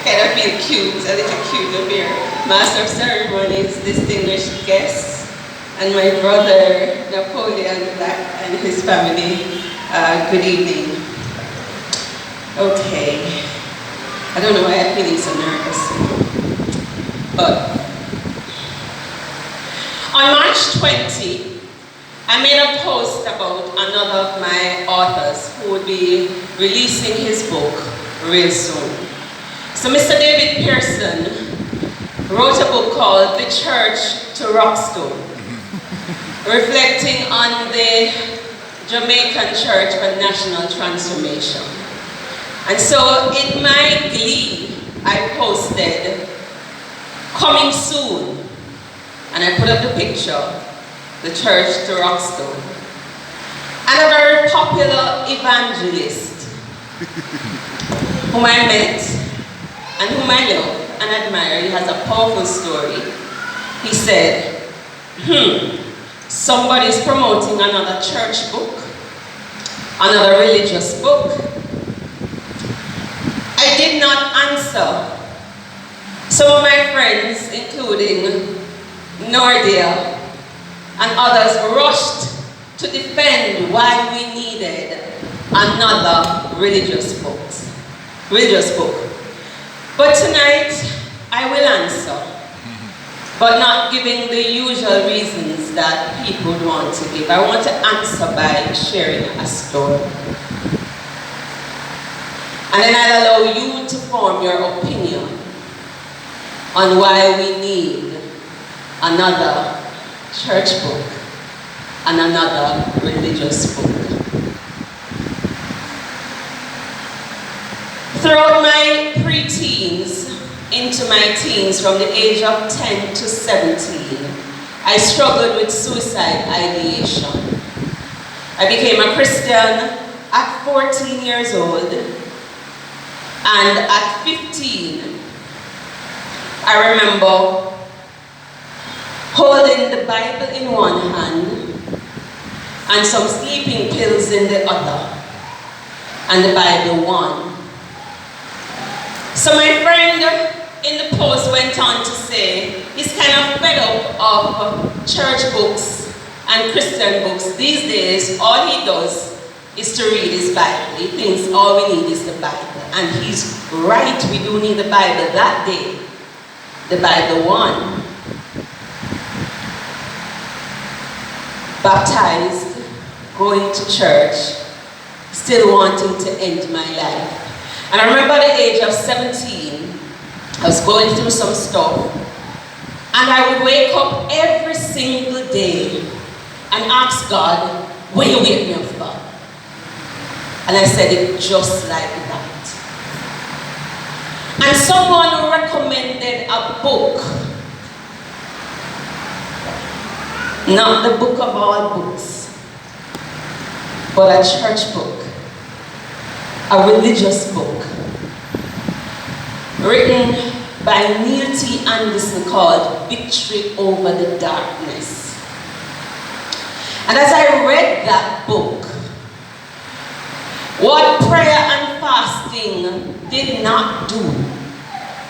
kind of feel cute, a little cute up here. Master of Ceremonies, distinguished guests, and my brother Napoleon and his family. Good evening. Okay. I don't know why I'm feeling so nervous. But on March 20, I made a post about another of my authors who would be releasing his book real soon. So Mr. David Pearson wrote a book called The Church to Rockstone, reflecting on the Jamaican Church for National Transformation. And so in my glee, I posted, coming soon, and I put up the picture, The Church to Rockstone. And a very popular evangelist whom I met and whom I love and admire, he has a powerful story. He said, somebody's promoting another church book, another religious book. I did not answer. Some of my friends, including Nordia and others, rushed to defend why we needed another religious book. But tonight, I will answer, but not giving the usual reasons that people would want to give. I want to answer by sharing a story. And then I'll allow you to form your opinion on why we need another church book and another religious book. Throughout my pre-teens into my teens, from the age of 10 to 17, I struggled with suicide ideation. I became a Christian at 14 years old, and at 15, I remember holding the Bible in one hand and some sleeping pills in the other, and the Bible won. So my friend in the post went on to say he's kind of fed up of church books and Christian books. These days, all he does is to read his Bible. He thinks all we need is the Bible. And he's right, we do need the Bible. That day, the Bible won. Baptized, going to church, still wanting to end my life. And I remember at the age of 17, I was going through some stuff, and I would wake up every single day and ask God, what you wake me up for? And I said it just like that. And someone recommended a book, not the book of all books, but a church book, a religious book, written by Neil T. Anderson, called Victory Over the Darkness. And as I read that book, what prayer and fasting did not do,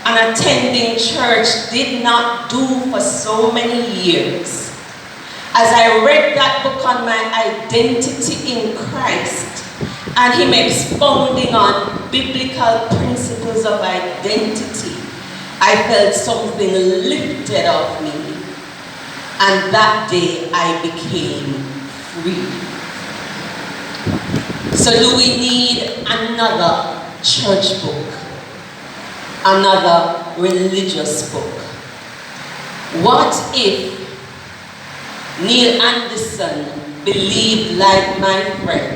and attending church did not do for so many years, as I read that book on my identity in Christ, and him expounding on biblical principles of identity, I felt something lifted off me, and that day I became free. So do we need another church book? Another religious book? What if Neil Anderson believed like my friend?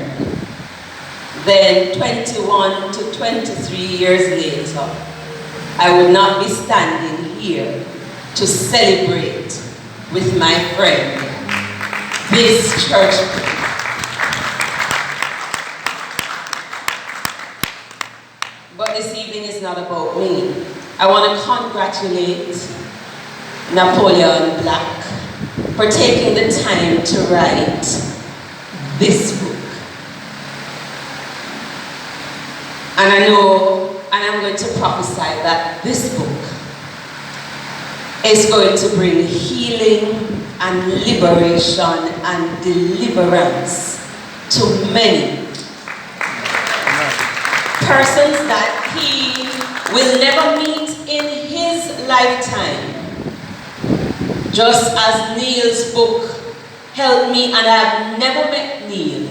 Then 21 to 23 years later, I would not be standing here to celebrate with my friend this church book. But this evening is not about me. I want to congratulate Napoleon Black for taking the time to write this book. And I know, and I'm going to prophesy that this book is going to bring healing and liberation and deliverance to many persons that he will never meet in his lifetime. Just as Neil's book helped me, and I've never met Neil,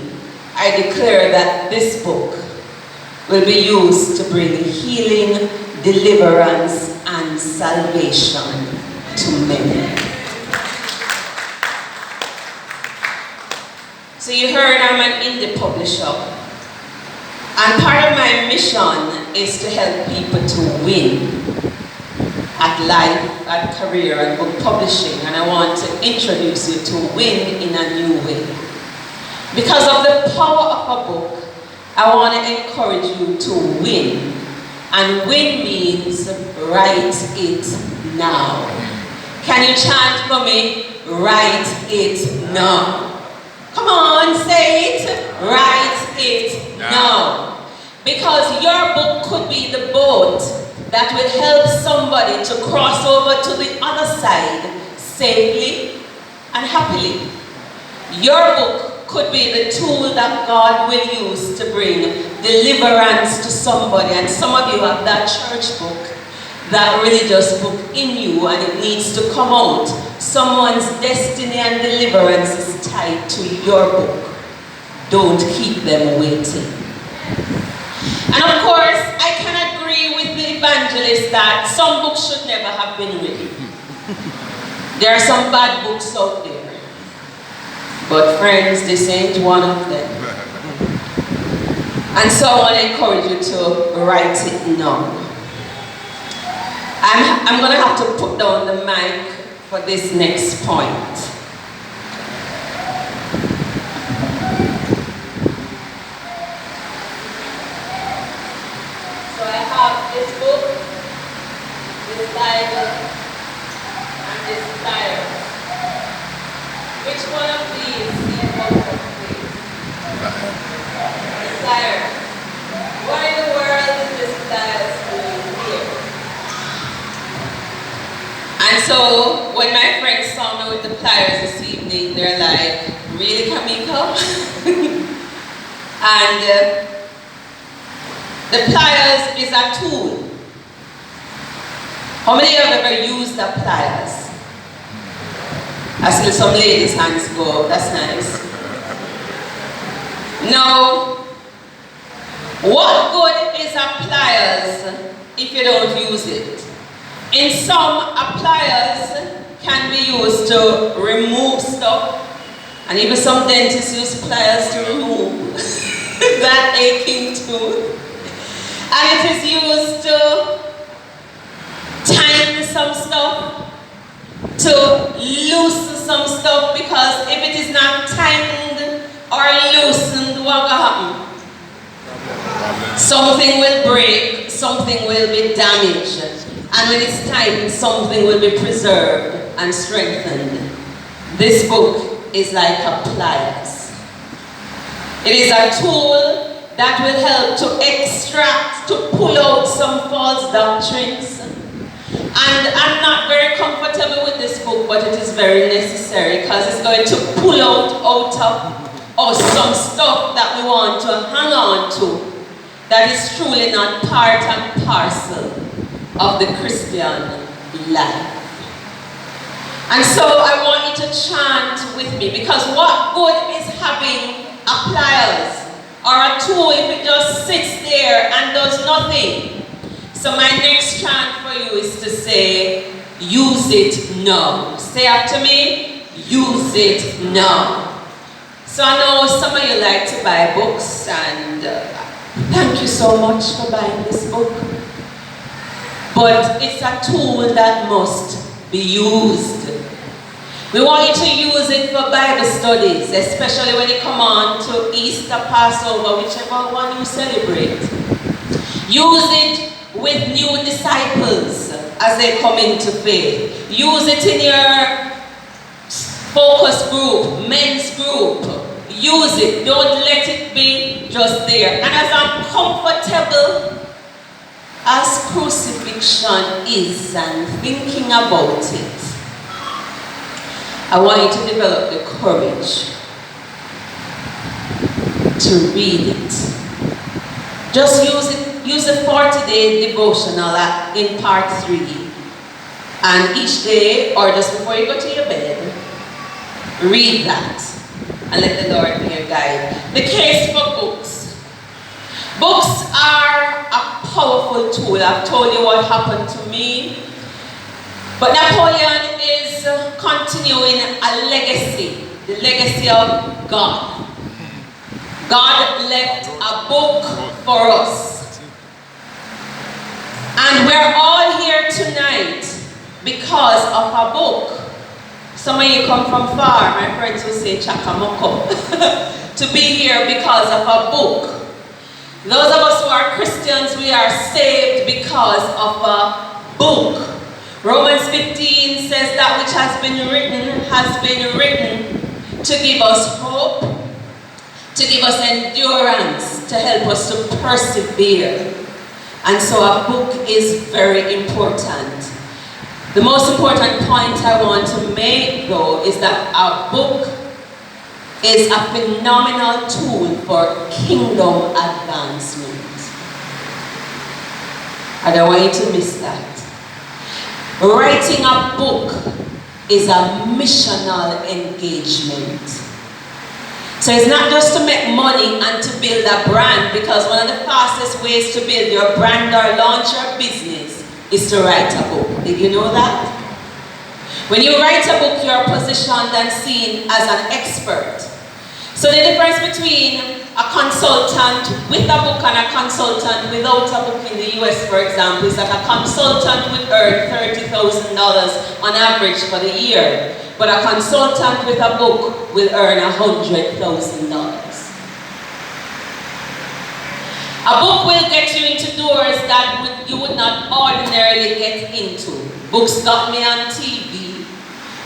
I declare that this book will be used to bring healing, deliverance, and salvation to many. So you heard I'm an indie publisher, and part of my mission is to help people to win at life, at career, and book publishing, and I want to introduce you to win in a new way. Because of the power of a book, I want to encourage you to win, and win means write it now. Can you chant for me? Write it now. Come on, say it. Write it now. Because your book could be the boat that will help somebody to cross over to the other side safely and happily. Your book could be the tool that God will use to bring deliverance to somebody. And some of you have that church book, that religious book in you, and it needs to come out. Someone's destiny and deliverance is tied to your book. Don't keep them waiting. And of course, I can agree with the evangelist that some books should never have been written. There are some bad books out there. But friends, this ain't one of them. And so I want to encourage you to write it now. I'm going to have to put down the mic for this next point. So I have this book, this Bible, and this flyer. Which one of these is helpful, please? The flyer. What in the world is this flyer doing here? And so, when my friends saw me with the pliers this evening, they're like, really, Kamiko? And the pliers is a tool. How many of you have ever used the pliers? I see some ladies' hands go up, that's nice. Now, what good is a pliers if you don't use it? In some, pliers can be used to remove stuff, and even some dentists use pliers to remove that aching tooth. And it is used to tighten some stuff, to loosen some stuff, because if it is not tightened or loosened, what will happen? Something will break, something will be damaged. And when it's tightened, something will be preserved and strengthened. This book is like a pliers. It is a tool that will help to extract, to pull out some false doctrines. And I'm not very comfortable with this book, but it is very necessary, because it's going to pull out of some stuff that we want to hang on to, that is truly not part and parcel of the Christian life. And so I want you to chant with me, because what good is having a pliers or a tool if it just sits there and does nothing? So my next chant for you is to say, use it now. Say after me, use it now. So I know some of you like to buy books, and thank you so much for buying this book. But it's a tool that must be used. We want you to use it for Bible studies, especially when you come on to Easter, Passover, whichever one you celebrate. Use it with new disciples as they come into faith. Use it in your focus group, men's group. Use it. Don't let it be just there. And as uncomfortable as crucifixion is and thinking about it, I want you to develop the courage to read it. Just use the 40-day devotional in part 3. And each day, or just before you go to your bed, read that. And let the Lord be your guide. The case for books. Books are a powerful tool. I've told you what happened to me. But Napoleon is continuing a legacy. The legacy of God. God left a book for us. And we're all here tonight because of a book. Some of you come from far, my friends will say chakamoko, to be here because of a book. Those of us who are Christians, we are saved because of a book. Romans 15 says that which has been written to give us hope, to give us endurance, to help us to persevere. And so a book is very important. The most important point I want to make, though, is that a book is a phenomenal tool for kingdom advancement. I don't want you to miss that. Writing a book is a missional engagement. So it's not just to make money and to build a brand, because one of the fastest ways to build your brand or launch your business is to write a book. Did you know that? When you write a book, you're positioned and seen as an expert. So the difference between a consultant with a book and a consultant without a book in the US, for example, is that a consultant would earn $30,000 on average for the year, but a consultant with a book will earn $100,000. A book will get you into doors that you would not ordinarily get into. Books got me on TV.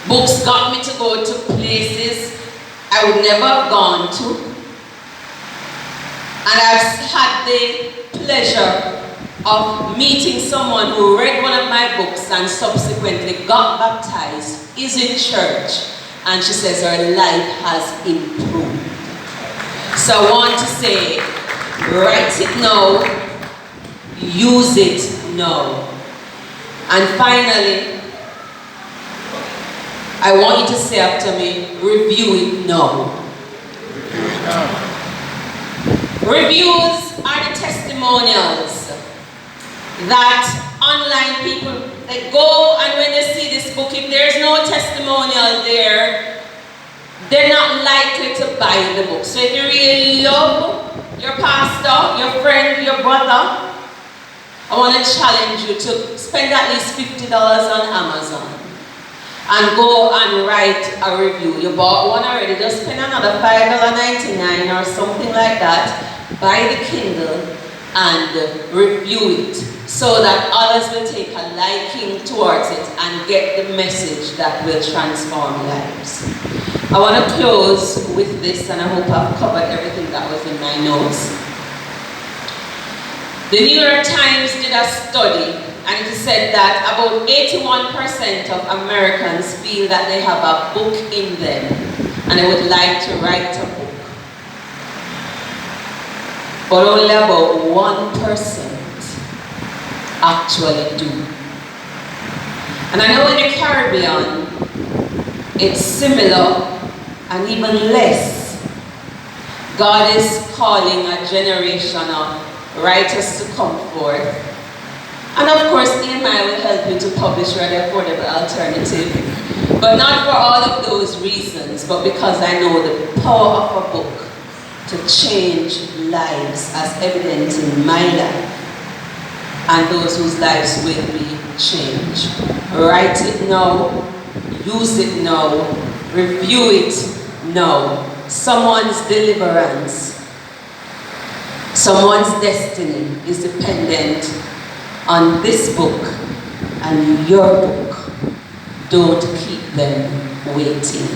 Books got me to go to places I would never have gone to. And I've had the pleasure of meeting someone who read one of my books and subsequently got baptized, is in church, and she says her life has improved. So I want to say, write it now, use it now. And finally, I want you to say after me, review it now. Reviews are the testimonials that online people, they go, and when they see this book, if there's no testimonial there, they're not likely to buy the book. So if you really love your pastor, your friend, your brother, I want to challenge you to spend at least $50 on Amazon and go and write a review. You bought one already, just spend another $5.99 or something like that. Buy the Kindle and review it so that others will take a liking towards it and get the message that will transform lives. I want to close with this, and I hope I've covered everything that was in my notes. The New York Times did a study, and it said that about 81% of Americans feel that they have a book in them and they would like to write a book. But only about 1% actually do. And I know in the Caribbean, it's similar and even less. God is calling a generation of writers to come forth. And of course, AMI will help you to publish Ready Affordable Alternative. But not for all of those reasons, but because I know the power of a book to change lives as evident in my life and those whose lives will be changed. Write it now, use it now, review it now. Someone's deliverance, someone's destiny is dependent on this book and your book. Don't keep them waiting.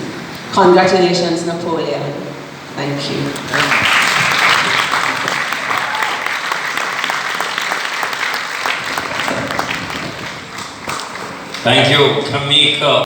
Congratulations, Napoleon. Thank you. Thank you, Kamika.